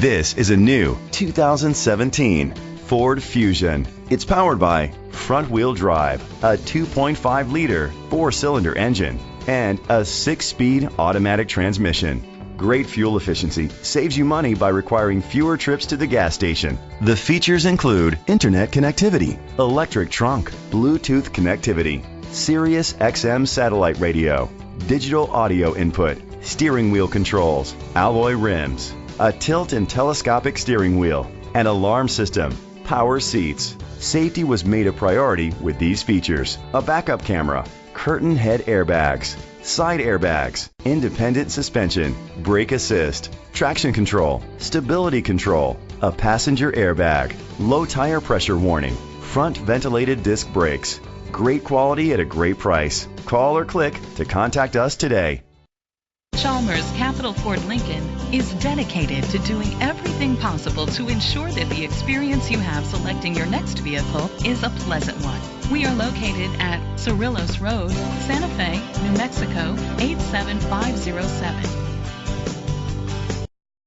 This is a new 2017 Ford Fusion. It's powered by front-wheel drive, a 2.5-liter four-cylinder engine, and a 6-speed automatic transmission. Great fuel efficiency saves you money by requiring fewer trips to the gas station. The features include internet connectivity, electric trunk, Bluetooth connectivity, Sirius XM satellite radio, digital audio input, steering wheel controls, alloy rims, a tilt and telescopic steering wheel, an alarm system, power seats. Safety was made a priority with these features: a backup camera, curtain head airbags, side airbags, independent suspension, brake assist, traction control, stability control, a passenger airbag, low tire pressure warning, front ventilated disc brakes. Great quality at a great price. Call or click to contact us today. Chalmers Capital Ford Lincoln is dedicated to doing everything possible to ensure that the experience you have selecting your next vehicle is a pleasant one. We are located at Cerrillos Road, Santa Fe, New Mexico 87507.